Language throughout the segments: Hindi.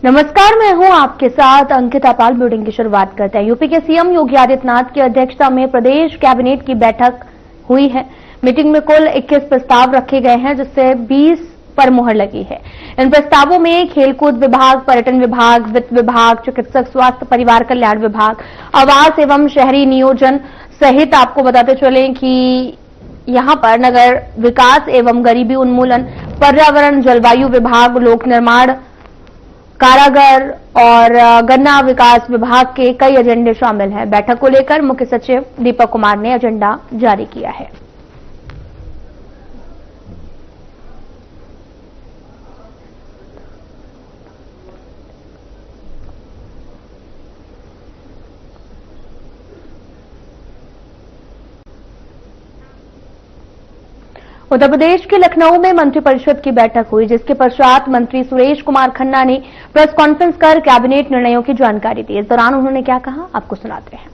नमस्कार, मैं हूं आपके साथ अंकिता पाल। ब्यूटिंग की शुरुआत करते हैं। यूपी के सीएम योगी आदित्यनाथ की अध्यक्षता में प्रदेश कैबिनेट की बैठक हुई है। मीटिंग में कुल 21 प्रस्ताव रखे गए हैं, जिससे 20 पर मुहर लगी है। इन प्रस्तावों में खेलकूद विभाग, पर्यटन विभाग, वित्त विभाग, चिकित्सक स्वास्थ्य परिवार कल्याण विभाग, आवास एवं शहरी नियोजन सहित आपको बताते चलें कि यहां पर नगर विकास एवं गरीबी उन्मूलन, पर्यावरण जलवायु विभाग, लोक निर्माण, कारागार और गन्ना विकास विभाग के कई एजेंडे शामिल हैं। बैठक को लेकर मुख्य सचिव दीपक कुमार ने एजेंडा जारी किया है। उत्तर प्रदेश के लखनऊ में मंत्रिपरिषद की बैठक हुई, जिसके पश्चात मंत्री सुरेश कुमार खन्ना ने प्रेस कॉन्फ्रेंस कर कैबिनेट निर्णयों की जानकारी दी। इस दौरान उन्होंने क्या कहा, आपको सुनाते हैं।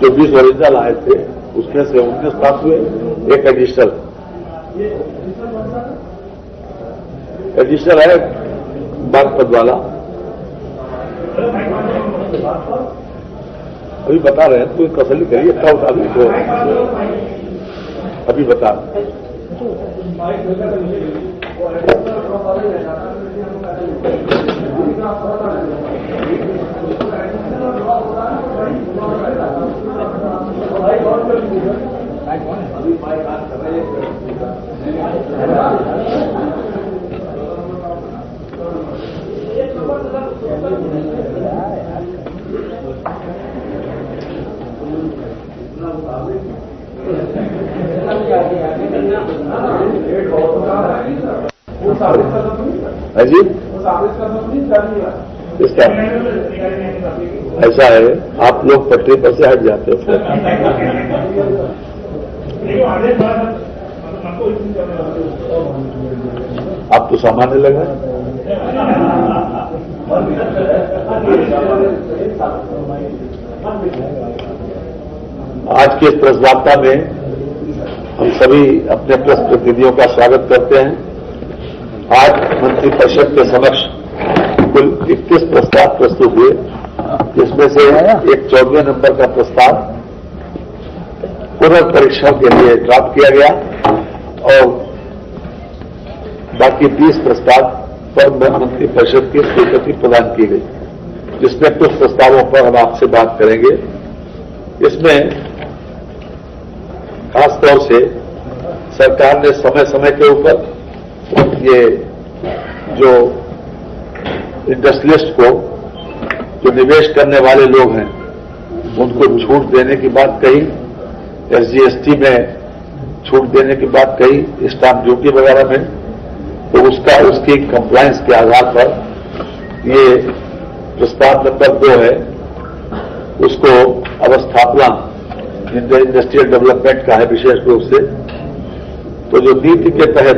जो 20 ओरिजिनल आए थे उसमें से 19 पास हुए, एक एडिशनल है बागपत वाला। अभी बता रहे हैं, तो तसल्ली करिए, क्या उठा दो अभी बता। जी इसका ऐसा है, आप लोग पटरी पर से हट जाते हो। आप तो सामान्य लगा। आज के इस प्रेस वार्ता में हम सभी अपने प्रेस प्रतिनिधियों का स्वागत करते हैं। आज मंत्रिपरिषद के समक्ष कुल 21 प्रस्ताव प्रस्तुत हुए, जिसमें से एक 14वें नंबर का प्रस्ताव पुनर्परीक्षण के लिए ड्राफ्ट किया गया और बाकी 20 प्रस्ताव पर मंत्रिपरिषद की स्वीकृति प्रदान की गई, जिसमें कुछ प्रस्तावों पर हम आपसे बात करेंगे। इसमें खासतौर से सरकार ने समय समय के ऊपर ये जो इंडस्ट्रियलिस्ट को, जो निवेश करने वाले लोग हैं, उनको छूट देने की बात कही, एसजीएसटी में छूट देने की बात कही, स्टाम्प ड्यूटी वगैरह में, तो उसकी कंप्लायंस के आधार पर ये प्रस्ताव नंबर 2 है, उसको अवस्थापना इंडस्ट्रियल डेवलपमेंट का है विशेष रूप से। तो जो नीति के तहत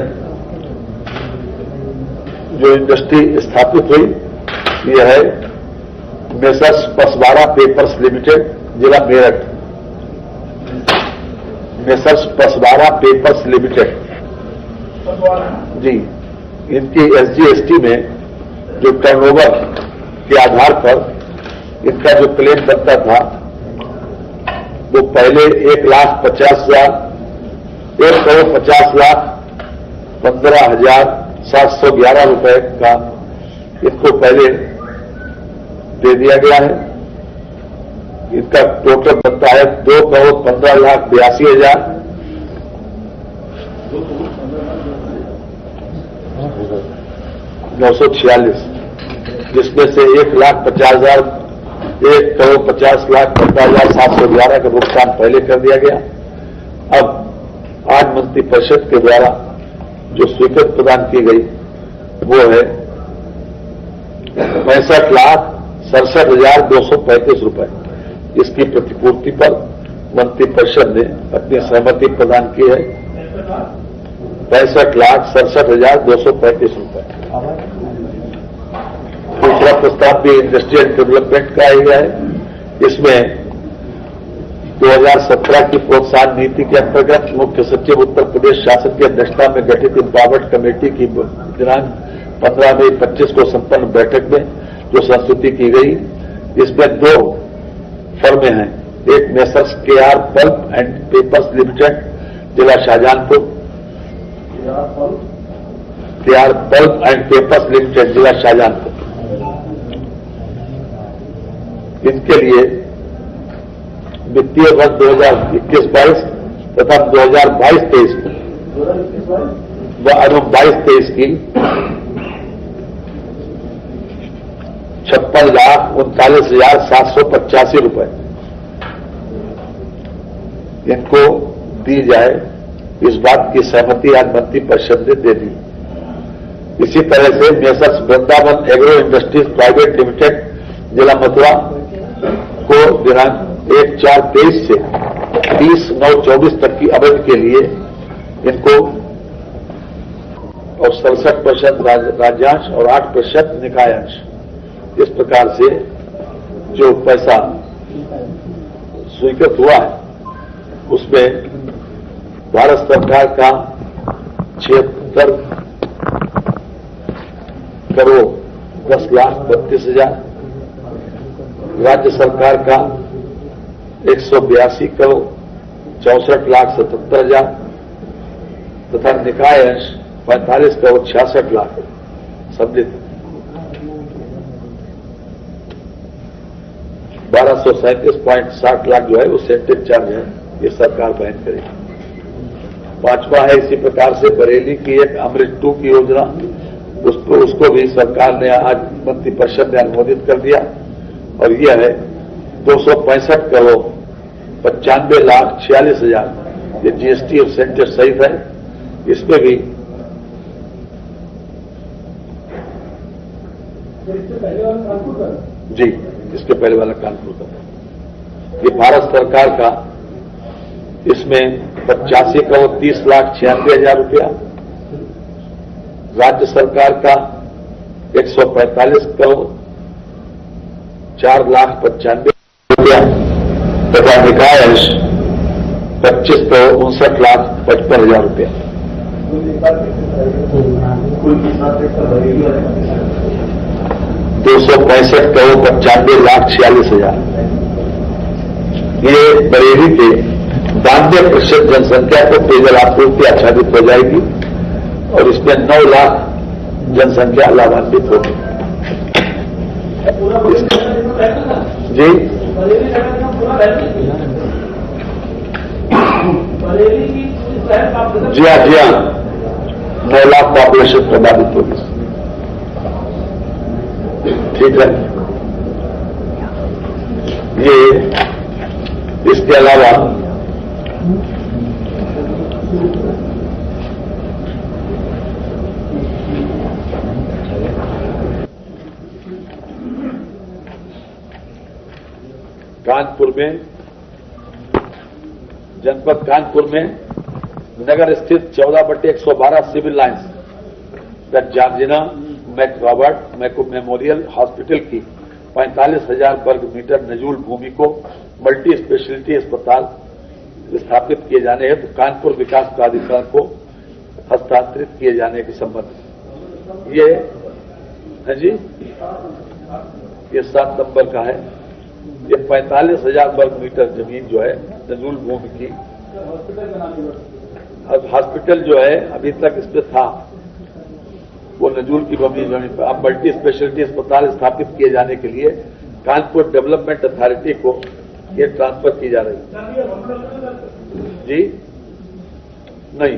जो इंडस्ट्री स्थापित हुई, यह है मेसर्स पसवाड़ा पेपर्स लिमिटेड, जिला Meerut. Messrs Paswada papers limited जी, इनकी एसजीएसटी में जो टर्नओवर के आधार पर इनका जो क्लेम बनता था, वो पहले 1,50,000 1,50,15,711 रुपए का इनको पहले दे दिया गया है। इनका टोटल बनता है 2,15,82,946, जिसमें से 1,50,15,711 का भुगतान पहले कर दिया गया। अब आज मंत्रिपरिषद के द्वारा जो स्वीकृति प्रदान की गई वो है 65,67,235 रुपए। इसकी प्रतिपूर्ति पर मंत्रिपरिषद ने अपनी सहमति प्रदान की है, 65,67,235 रुपए। दूसरा प्रस्ताव भी इंडस्ट्रियल डेवलपमेंट का ही है। इसमें 2017 की प्रोत्साहन नीति के अंतर्गत मुख्य सचिव उत्तर प्रदेश शासन की अध्यक्षता में गठित इंपावर्ड कमेटी की दिनांक 15 मई 25 को संपन्न बैठक में जो संस्तुति की गई, इसमें 2 फर्में हैं। एक messrs KR pulp and papers limited, जिला Shahjahanpur, KR pulp and papers limited, जिला शाहजहांपुर, इनके लिए वित्तीय वर्ष 2021-22 तथा 2022-23 व 22-23 की 56,39,785 रुपए इनको दी जाए, इस बात की सहमति आज मंत्री परिषद ने दे दी। इसी तरह से messrs Vrindavan agro industries private limited, जिला मथुरा को दिनांक 1/4/23 से 30/9/24 तक की अवधि के लिए इनको और 67% राज्यांश और 8% निकायांश, इस प्रकार से जो पैसा स्वीकृत हुआ है उसमें भारत सरकार का 76 करोड़ 10,32,000, राज्य सरकार का 182 करोड़ 64,77,000 तथा निकाय अंश 45 करोड़ 66 लाख सम्मिलित 1237.60 लाख जो है वो सेंट्रल चार्ज है, ये सरकार वहन करेगी। 5वां है इसी प्रकार से बरेली की एक अमृत 2 की योजना, उसको भी सरकार ने आज मंत्रिपरिषद ने अनुमोदित कर दिया और यह है 265 करोड़ 95,46,000, ये जीएसटी और सेंटर सहित है। इसमें भी जी, इसके पहले वाला कानपुर का, ये भारत सरकार का इसमें 85 करोड़ 30,96,000 रुपया, राज्य सरकार का 145 करोड़ 4,95,000 रुपया तथा निकाय अंश 25 करोड़ 59,55,000 रुपया। 265 करोड़ 95,46,000। ये बरेली के 92% जनसंख्या को पेयजल आपूर्ति आच्छादित हो जाएगी और इसमें 9 लाख जनसंख्या लाभान्वित होगी। जी जी हाँ 9 लाख पॉपुलेशन प्रभावित होगी। ठीक है, ये इसके अलावा कानपुर में, जनपद कानपुर में नगर स्थित 14/112 civil lines the Georgina McRobert memorial hospital की 45,000 वर्ग मीटर नजूल भूमि को मल्टी स्पेशलिटी अस्पताल स्थापित किए जाने हेतु कानपुर विकास प्राधिकरण को हस्तांतरित किए जाने के संबंध ये है जी, ये 7 नंबर का है। ये 45,000 वर्ग मीटर जमीन जो है नजूल भूमि की, अब हॉस्पिटल जो है अभी तक इसमें था वो नजूल की जमीन पर, अब मल्टी स्पेशलिटी अस्पताल स्थापित किए जाने के लिए कानपुर डेवलपमेंट अथॉरिटी को ये ट्रांसफर की जा रही है। जी नहीं,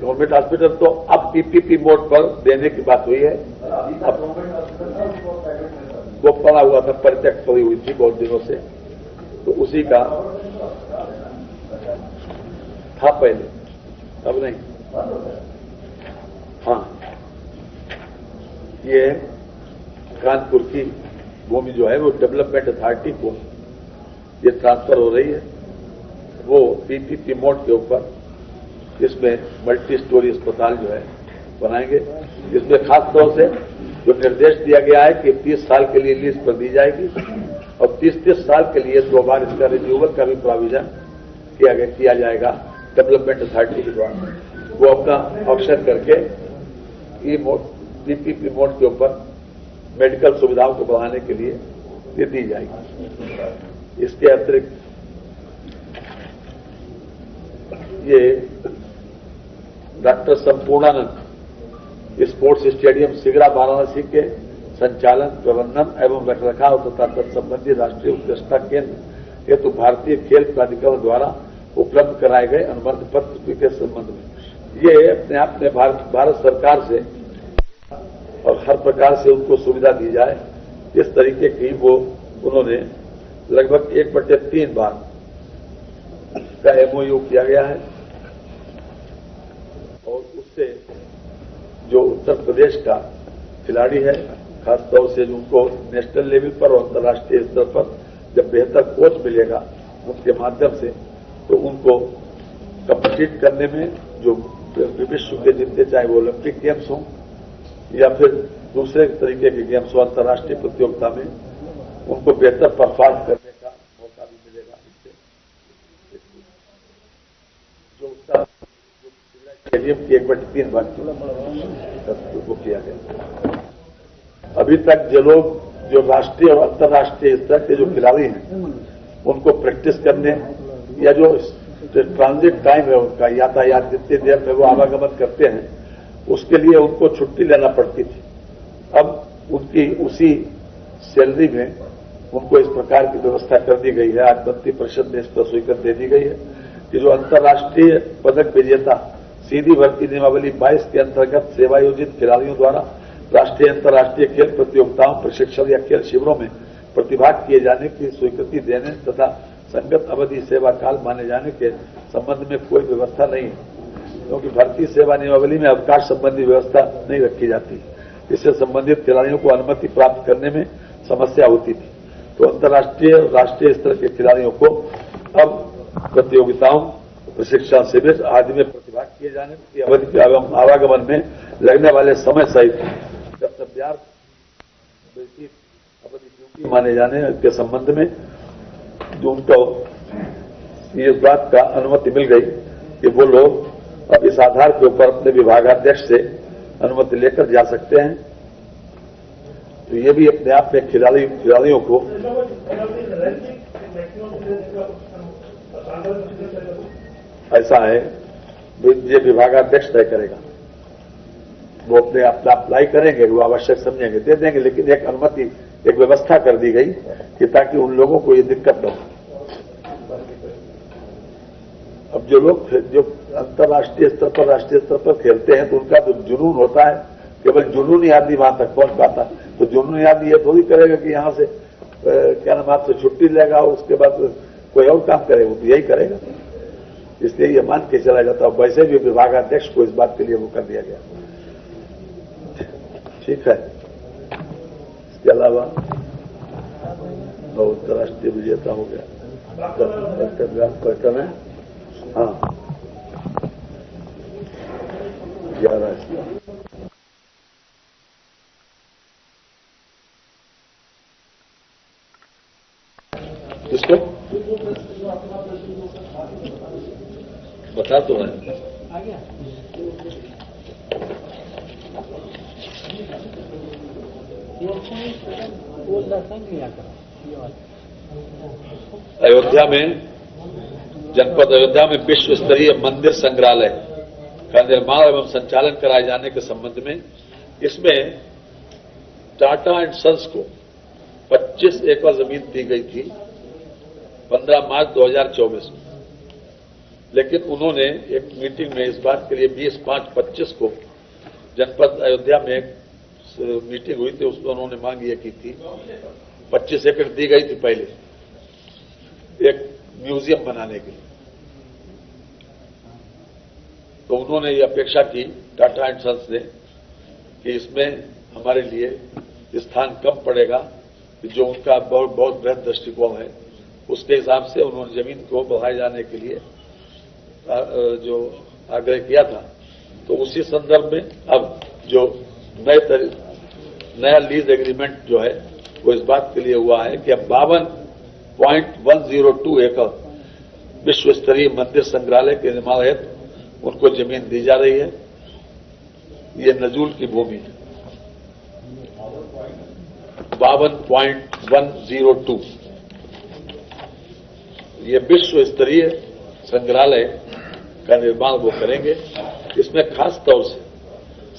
गवर्नमेंट हॉस्पिटल तो अब पीपीपी मोड पर देने की बात हुई है। अब वो पड़ा हुआ था, परित्यक्त पड़ी हुई थी बहुत दिनों से, तो उसी का था पहले, अब नहीं। हाँ, ये कानपुर की भूमि जो है वो डेवलपमेंट अथॉरिटी को ये ट्रांसफर हो रही है, वो पीपीपी मोड के ऊपर इसमें मल्टी स्टोरी अस्पताल जो है बनाएंगे। इसमें खास तौर से जो निर्देश दिया गया है कि 30 साल के लिए लीज पर दी जाएगी और 30 साल के लिए 2 बार इसका रिन्यूअल का भी प्रोविजन किया जाएगा डेवलपमेंट अथॉरिटी के द्वारा। वो अपना ऑप्शन करके पीपीपी मोड के ऊपर मेडिकल सुविधाओं को बढ़ाने के लिए ये दी जाएगी। इसके अतिरिक्त ये doctor Sampurnanand sports stadium Sigra Varanasi के संचालन, प्रबंधन एवं रखरखाव तथा तत्संबंधी राष्ट्रीय उत्कृष्टता केंद्र हेतु भारतीय खेल प्राधिकरण द्वारा उपलब्ध कराए गए अनुबंध पत्र के संबंध में ये अपने आप में भारत सरकार से और हर प्रकार से उनको सुविधा दी जाए, इस तरीके की वो उन्होंने लगभग 1/3 बार का एमओयू किया गया है। और उससे जो उत्तर प्रदेश का खिलाड़ी है, खासतौर से उनको नेशनल लेवल पर और अंतर्राष्ट्रीय स्तर पर जब बेहतर कोच मिलेगा उनके माध्यम से, तो उनको कम्पीट करने में जो विश्व के जितने चाहे वो ओलंपिक गेम्स हों या फिर दूसरे तरीके के गेम्स हो, अंतर्राष्ट्रीय प्रतियोगिता में उनको बेहतर परफॉर्म करने का मौका भी मिलेगा। इससे जो उसका स्टेडियम की 1/3 भाग वो किया गया। अभी तक जो राष्ट्रीय और अंतर्राष्ट्रीय स्तर के जो खिलाड़ी हैं उनको प्रैक्टिस करने या जो ट्रांजिट टाइम है उनका यातायात जितनी देर में वो आवागमन करते हैं उसके लिए उनको छुट्टी लेना पड़ती थी। अब उनकी उसी सैलरी में उनको इस प्रकार की व्यवस्था कर दी गई है। आज मंत्री परिषद ने इस पर स्वीकृति दे दी गई है कि जो अंतर्राष्ट्रीय पदक विजेता सीधी भर्ती नियमावली 22 के अंतर्गत सेवायोजित खिलाड़ियों द्वारा राष्ट्रीय अंतर्राष्ट्रीय खेल प्रतियोगिताओं, प्रशिक्षण या खेल शिविरों में प्रतिभाग किए जाने की स्वीकृति देने तथा संगत अवधि सेवा काल माने जाने के संबंध में कोई व्यवस्था नहीं है, क्योंकि भारतीय सेवा नियमावली में अवकाश संबंधी व्यवस्था नहीं रखी जाती। इससे संबंधित खिलाड़ियों को अनुमति प्राप्त करने में समस्या होती थी। तो अंतर्राष्ट्रीय और राष्ट्रीय स्तर के खिलाड़ियों को अब प्रतियोगिताओं, प्रशिक्षण शिविर आदि में प्रतिभाग किए जाने की अवधि के आवागमन में लगने वाले समय सहित कर्तव्यार्थ अवधि ड्यूटी माने जाने के संबंध में जो उनको इस बात का अनुमति मिल गई कि वो लोग अब इस आधार के ऊपर अपने विभागाध्यक्ष से अनुमति लेकर जा सकते हैं। तो ये भी अपने आप में खिलाड़ियों को ऐसा है ये विभागाध्यक्ष तय करेगा। वो अपने आप अप्लाई करेंगे, वो आवश्यक समझेंगे, दे देंगे, लेकिन एक अनुमति, एक व्यवस्था कर दी गई कि ताकि उन लोगों को ये दिक्कत न हो। अब जो लोग जो अंतर्राष्ट्रीय स्तर पर, राष्ट्रीय स्तर पर खेलते हैं तो उनका जो जुनून होता है, केवल जुनूनी आदमी वहां तक पहुंच पाता। तो जुनूनी आदमी ये थोड़ी करेगा कि यहां से क्या नाम आपसे छुट्टी लेगा और उसके बाद कोई और काम करेगा, वो तो यही करेगा। इसलिए ये मान के चला जाता है। वैसे भी विभागाध्यक्ष को इस बात के लिए वो कर दिया गया। ठीक है। इसके अलावा अंतर्राष्ट्रीय विजेता हो गया क्वेश्चन है। हाँ 11 किसको बता तो है। अयोध्या में, जनपद अयोध्या में विश्व स्तरीय मंदिर संग्रहालय का निर्माण एवं संचालन कराए जाने के संबंध में इसमें टाटा एंड सन्स को 25 एकड़ जमीन दी गई थी 15 मार्च 2024 में। लेकिन उन्होंने एक मीटिंग में इस बात के लिए 20/5/25 को जनपद अयोध्या में एक मीटिंग हुई थी, उसमें उन्होंने मांग ये की थी, 25 एकड़ दी गई थी पहले एक म्यूजियम बनाने के लिए। तो उन्होंने ये अपेक्षा की टाटा एंड सन्स ने कि इसमें हमारे लिए स्थान कम पड़ेगा, जो उनका बहुत बृहद दृष्टिकोण है, उसके हिसाब से उन्होंने जमीन को बढ़ाए जाने के लिए जो आग्रह किया था। तो उसी संदर्भ में अब जो नया लीज एग्रीमेंट जो है वो इस बात के लिए हुआ है कि अब 52.102 एकड़ विश्व स्तरीय मंदिर संग्रहालय के निर्माण हेतु उनको जमीन दी जा रही है। ये नजूल की भूमि है 52.102। ये विश्व स्तरीय संग्रहालय का निर्माण वो करेंगे। इसमें खास तौर से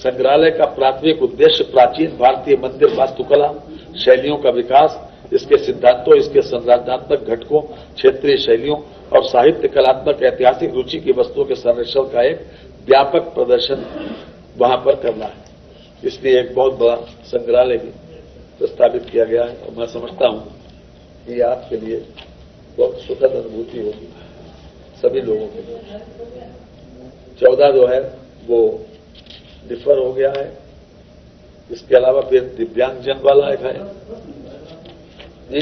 संग्रहालय का प्राथमिक उद्देश्य प्राचीन भारतीय मंदिर वास्तुकला शैलियों का विकास, इसके सिद्धांतों, इसके संरचनात्मक घटकों, क्षेत्रीय शैलियों और साहित्य, कलात्मक, ऐतिहासिक रुचि की वस्तुओं के संरक्षण का एक व्यापक प्रदर्शन वहां पर करना है। इसलिए एक बहुत बड़ा संग्रहालय भी प्रस्तावित किया गया है और मैं समझता हूं कि आपके लिए बहुत सुखद अनुभूति होगी सभी लोगों के लिए। 14 जो है वो डिफर हो गया है। इसके अलावा फिर दिव्यांगजन वाला एक है जी,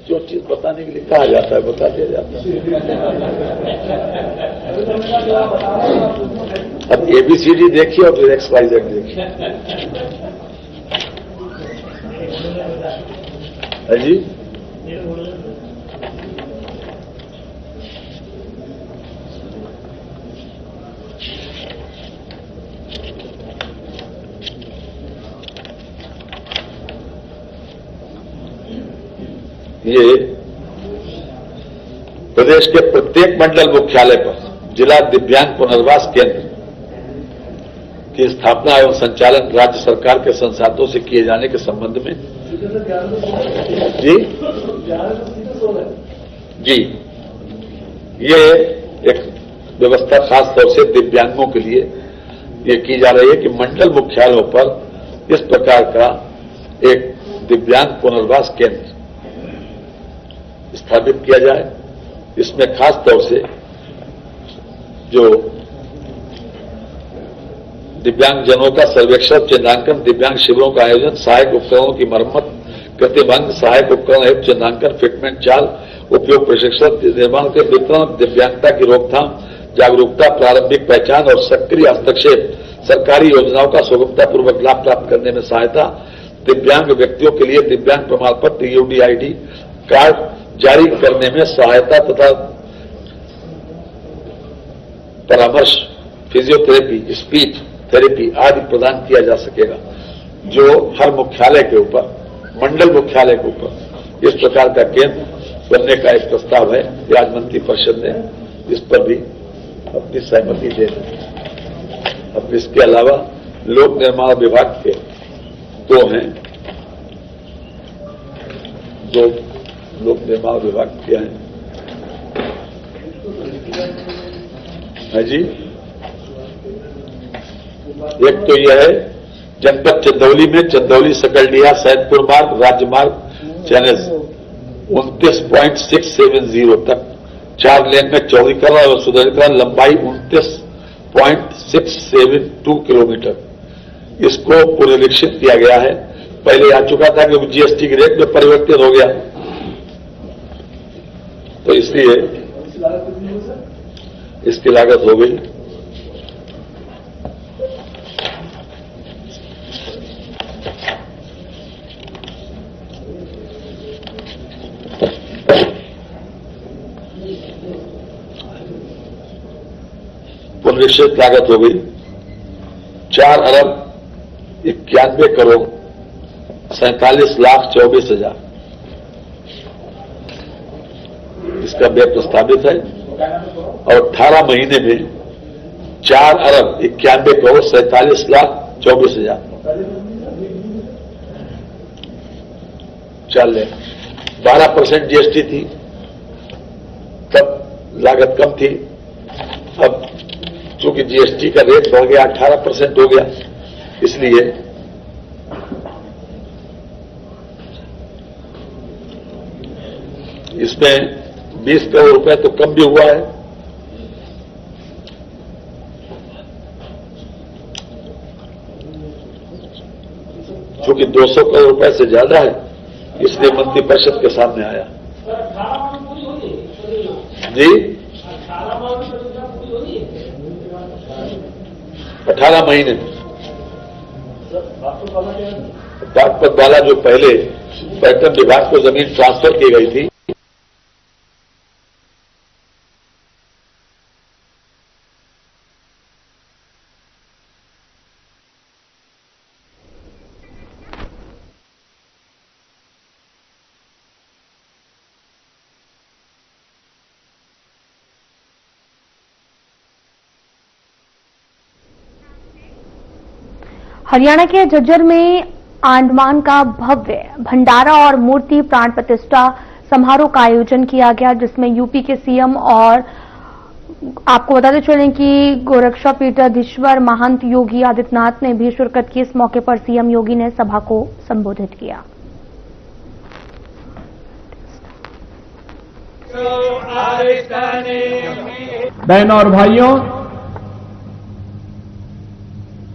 जो चीज बताने के लिए कहा जाता है बता दिया जाता है। अब ABCD देखिए और फिर XYZ देखिए। है जी, ये प्रदेश के प्रत्येक मंडल मुख्यालय पर जिला दिव्यांग पुनर्वास केंद्र की स्थापना एवं संचालन राज्य सरकार के संसाधनों से किए जाने के संबंध में जी ये एक व्यवस्था खास तौर से दिव्यांगों के लिए ये की जा रही है कि मंडल मुख्यालयों पर इस प्रकार का एक दिव्यांग पुनर्वास केंद्र स्थापित किया जाए। इसमें खास तौर से जो दिव्यांगजनों का सर्वेक्षण, चिन्हांकन, दिव्यांग शिविरों का आयोजन, सहायक उपकरणों की मरम्मत, कृतिभंग, सहायक उपकरण एवं चिन्हांकन, फिटमेंट चाल, उपयोग, प्रशिक्षण, निर्माण के वितरण, दिव्यांगता की रोकथाम, जागरूकता, प्रारंभिक पहचान और सक्रिय हस्तक्षेप, सरकारी योजनाओं का सुगमतापूर्वक लाभ प्राप्त करने में सहायता, दिव्यांग व्यक्तियों के लिए दिव्यांग प्रमाण पत्र UDID कार्ड जारी करने में सहायता तथा परामर्श, फिजियोथेरेपी, स्पीच थेरेपी आदि प्रदान किया जा सकेगा। जो हर मुख्यालय के ऊपर, मंडल मुख्यालय के ऊपर इस प्रकार का केंद्र बनने का एक प्रस्ताव है। राज्य मंत्री परिषद ने इस पर भी अपनी सहमति दे दी। अब इसके अलावा लोक निर्माण विभाग के दो हैं, दो लोक निर्माण विभाग क्या है जी। एक तो यह है जनपद चंदौली में चंदौली सकलडीहा सैदपुर मार्ग राज्य मार्ग चैनल 29.670 तक 4 लेन में चौड़ीकरण और सुदृढ़ीकरण, लंबाई 29.672 किलोमीटर। इसको पुनरीक्षित किया गया है। पहले आ चुका था कि GST की रेट में परिवर्तित हो गया, तो इसलिए इसकी लागत हो गई। पुनरीक्षित लागत हो गई 4,91,47,24,000। इसका व्यय प्रस्तावित है और 18 महीने में 4,91,47,24,000 चल रहे। 12% GST थी तब लागत कम थी, अब चूंकि GST का रेट बढ़ गया 18% हो गया, इसलिए इसमें 20 करोड़ रुपए तो कम भी हुआ है। चूंकि 200 करोड़ रुपए से ज्यादा है, इसलिए मंत्रिपरिषद के सामने आया जी। 18 महीने में बागपत वाला जो पहले पर्यटन विभाग को जमीन ट्रांसफर की गई थी, हरियाणा के झज्जर में अंडमान का भव्य भंडारा और मूर्ति प्राण प्रतिष्ठा समारोह का आयोजन किया गया, जिसमें यूपी के सीएम और आपको बताते चलें कि गोरक्षापीठाधीश्वर महंत योगी आदित्यनाथ ने भी शिरकत की। इस मौके पर सीएम योगी ने सभा को संबोधित किया। बहनों और भाइयों,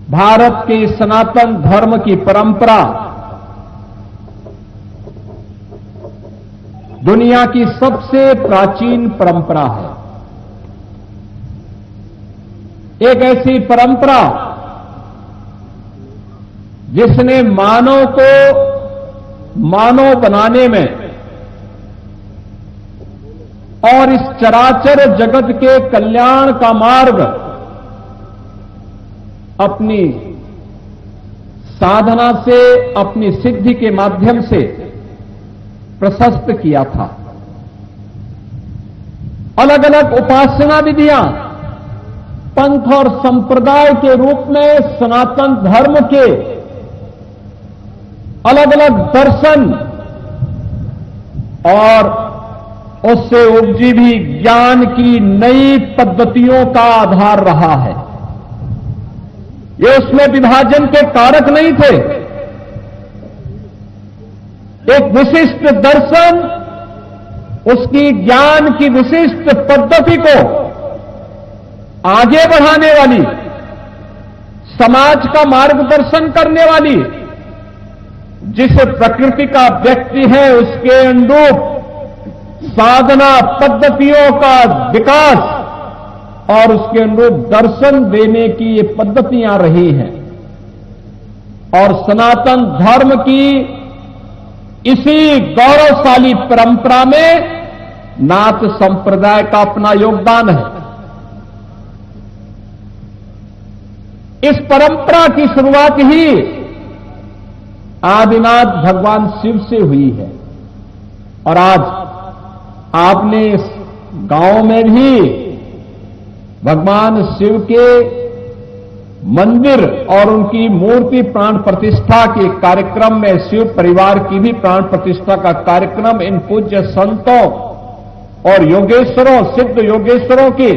भारत के सनातन धर्म की परंपरा दुनिया की सबसे प्राचीन परंपरा है। एक ऐसी परंपरा जिसने मानव को मानव बनाने में और इस चराचर जगत के कल्याण का मार्ग अपनी साधना से, अपनी सिद्धि के माध्यम से प्रशस्त किया था। अलग अलग उपासना विधियां पंथ और संप्रदाय के रूप में सनातन धर्म के अलग अलग दर्शन और उससे उपजी भी ज्ञान की नई पद्धतियों का आधार रहा है। ये उसमें विभाजन के कारक नहीं थे। एक विशिष्ट दर्शन, उसकी ज्ञान की विशिष्ट पद्धति को आगे बढ़ाने वाली, समाज का मार्गदर्शन करने वाली, जिस प्रकृति का व्यक्ति है उसके अनुरूप साधना पद्धतियों का विकास और उसके अनुरूप दर्शन देने की ये पद्धतियां रही हैं। और सनातन धर्म की इसी गौरवशाली परंपरा में नाथ संप्रदाय का अपना योगदान है। इस परंपरा की शुरुआत ही आदिनाथ भगवान शिव से हुई है। और आज आपने इस गांव में भी भगवान शिव के मंदिर और उनकी मूर्ति प्राण प्रतिष्ठा के कार्यक्रम में शिव परिवार की भी प्राण प्रतिष्ठा का कार्यक्रम इन पूज्य संतों और योगेश्वरों, सिद्ध योगेश्वरों की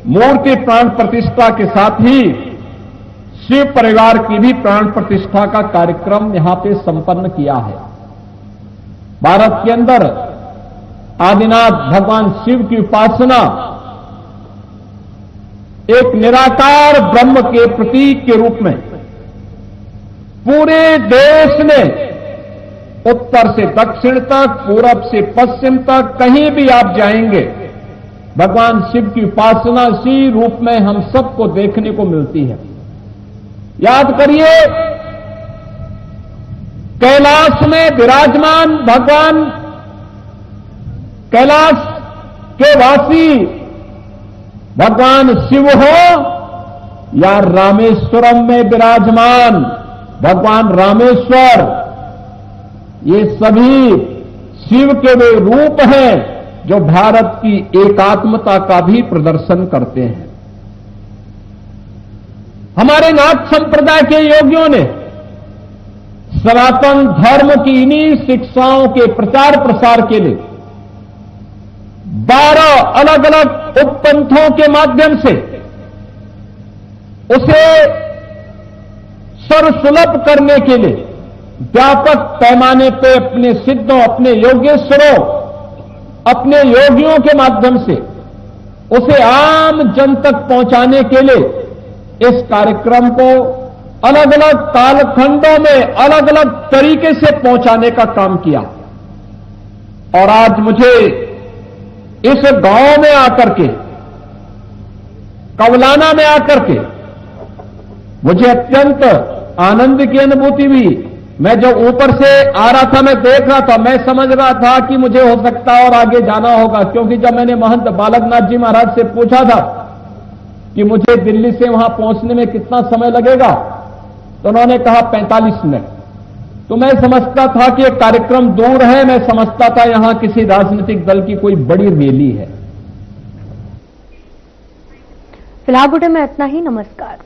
मूर्ति प्राण प्रतिष्ठा के साथ ही शिव परिवार की भी प्राण प्रतिष्ठा का कार्यक्रम यहां पे संपन्न किया है। भारत के अंदर आदिनाथ भगवान शिव की उपासना एक निराकार ब्रह्म के प्रतीक के रूप में पूरे देश में उत्तर से दक्षिण तक, पूरब से पश्चिम तक, कहीं भी आप जाएंगे भगवान शिव की उपासना इसी रूप में हम सबको देखने को मिलती है। याद करिए, कैलाश में विराजमान भगवान कैलाश के वासी भगवान शिव हो या रामेश्वरम में विराजमान भगवान रामेश्वर, ये सभी शिव के वे रूप हैं जो भारत की एकात्मता का भी प्रदर्शन करते हैं। हमारे नाथ संप्रदाय के योगियों ने सनातन धर्म की इन्हीं शिक्षाओं के प्रचार प्रसार के लिए 12 अलग अलग उपपंथों के माध्यम से उसे सर्वसुलभ करने के लिए व्यापक पैमाने पे अपने सिद्धों, अपने योगेश्वरों, अपने योगियों के माध्यम से उसे आम जन तक पहुंचाने के लिए इस कार्यक्रम को अलग अलग कालखंडों में अलग अलग तरीके से पहुंचाने का काम किया। और आज मुझे इस गांव में आकर के, कवलाना में आकर के मुझे अत्यंत आनंद की अनुभूति हुई। मैं जब ऊपर से आ रहा था, मैं देख रहा था, मैं समझ रहा था कि मुझे हो सकता है और आगे जाना होगा, क्योंकि जब मैंने महंत बालकनाथ जी महाराज से पूछा था कि मुझे दिल्ली से वहां पहुंचने में कितना समय लगेगा, तो उन्होंने कहा 45 मिनट। तो मैं समझता था कि एक कार्यक्रम दूर है, मैं समझता था यहां किसी राजनीतिक दल की कोई बड़ी रैली है। फिलहाल बुलेटिन में इतना ही। नमस्कार।